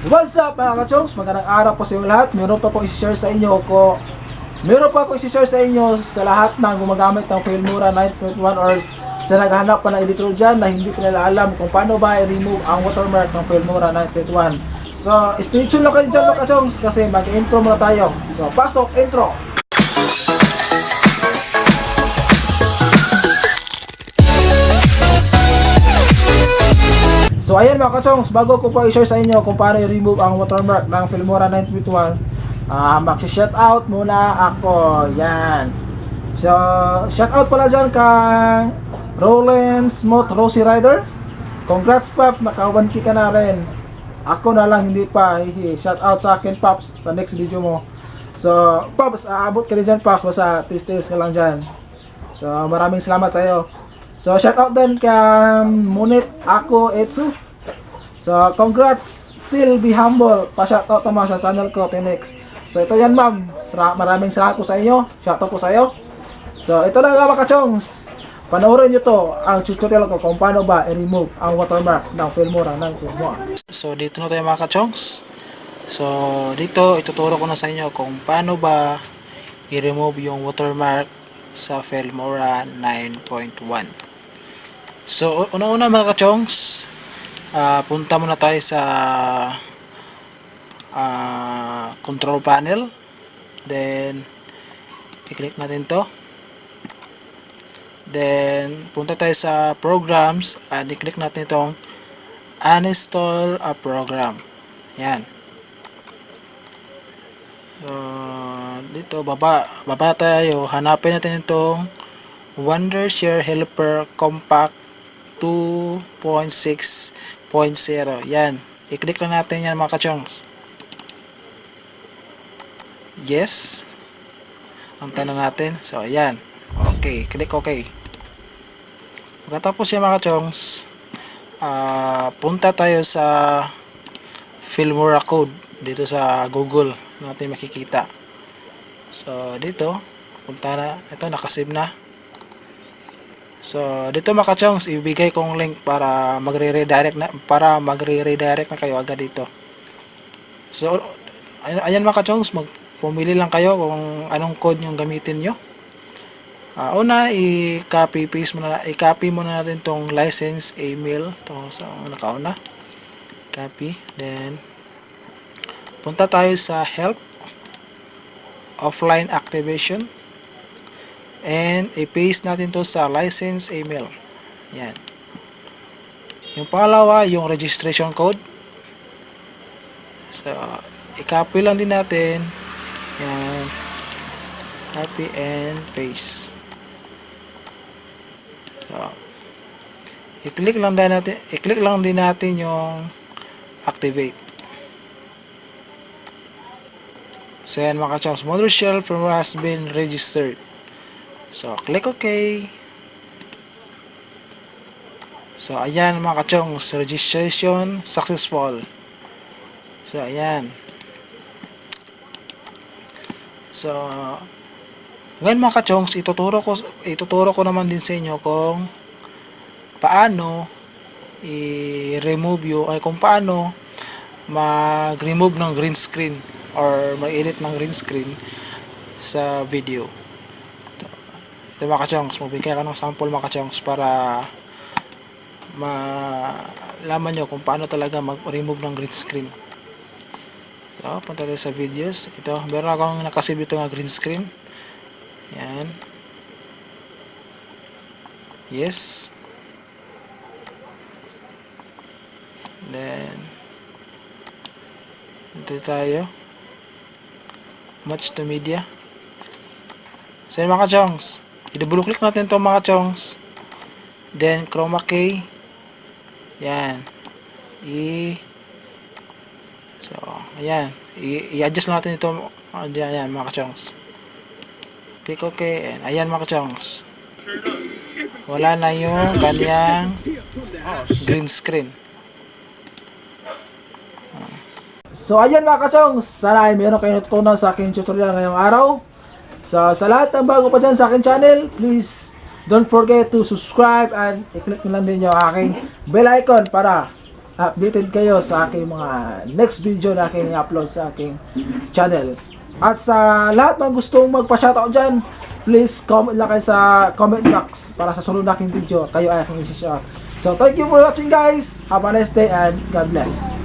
What's up mga kachongs? Magandang araw po sa inyo lahat. Meron pa akong isi-share sa inyo sa lahat ng gumagamit ng Filmora 9.1 or sa naghahanap pa ng editor dyan na hindi pa nila alam kung paano ba i-remove ang watermark ng Filmora 9.1. So, stay tuned lang kayo dyan mga kachongs kasi mag-intro muna tayo. So, pasok, intro! So ayan mga kachongs, bago ko po i-share sa inyo kung paano i-remove ang watermark ng Filmora 9.1, mag-shoutout muna ako. Yan. So, shoutout pala dyan kang Roland Smooth Rosy Rider. Congrats Pops, naka 1K ka na rin. Ako na lang hindi pa. Shoutout sa akin Pops sa next video mo. So, Pops, aabot ka rin dyan Pops, basta tis-tis ka lang dyan. So, maraming salamat sa iyo. So, shoutout din kay Munit Ako Etsu. So, congrats, still be humble. Pa-shoutout naman sa channel ko, Tenex. So, ito yan ma'am. Maraming salamat po sa inyo. Shoutout po sa iyo. So, ito na mga kachongs. Panoorin nyo to, ang tutorial ko kung paano ba i-remove ang watermark ng Filmora 9.1. So, dito na tayo mga kachongs. So, dito, ituturo ko na sa inyo kung paano ba i-remove yung watermark sa Filmora 9.1. So, una-una mga kachongs, punta muna tayo sa control panel. Then, i-click natin to. Then, punta tayo sa programs at i-click natin itong uninstall a program. Yan. So, dito, baba tayo. Hanapin natin itong Wondershare Helper Compact 2.6.0. Yan. I-click lang natin yan mga kachongs. Yes. Antayin na natin. So, ayan. Okay. Click OK. Pagkatapos yan mga kachongs, punta tayo sa Filmora code. Dito sa Google natin makikita. So, dito. Punta na. Ito, nakasave na. So, dito mga kachongs, ibigay kong link para magre-redirect na kayo agad dito. So, ayan mga kachongs, pumili lang kayo kung anong code yung gamitin nyo. Una, i-copy muna natin tong license email to sa nakauna. Copy, then punta tayo sa help, offline activation. And i-paste natin to sa license email. Yan. Yung pangalawa, yung registration code. So, i-copy lang din natin. Yan. Copy and paste. So, i-click lang din natin yung activate. So, yan mga kachongs. Wondershare Filmora has been registered. So, click OK. So, ayan mga kachongs, registration successful. So, ayan. So, ngayon mga kachongs, ituturo ko naman din sa inyo kung paano kung paano mag-remove ng green screen or mag-edit ng green screen sa video. Ito mga kachongs, magbigay ka ng sample mga kachongs para malaman nyo kung paano talaga mag-remove ng green screen. So, punta tayo sa videos. Ito, meron akong nakasave ito nga green screen. Yan. Yes. Then, ito tayo. Match to media. So, mga kachongs, i-double click natin ito mga chongs. Then chroma key. Yan. So, ayan. I-adjust natin ito. Ayan mga chongs. Click OK. And ayan mga chongs. Wala na yung kanyang green screen. So, ayan mga kachongs. Sana ay meron kayo natutunan sa aking tutorial ngayong araw. So, sa lahat ng bago pa dyan sa akin channel, please don't forget to subscribe and i-click nyo lang din yung aking bell icon para updated kayo sa aking mga next video na aking i-upload sa aking channel. At sa lahat ng gustong magpa-shoutout dyan, please comment lang kayo sa comment box para sa sunod na aking video kayo ay aking isi-share. So thank you for watching guys, have a nice day and God bless.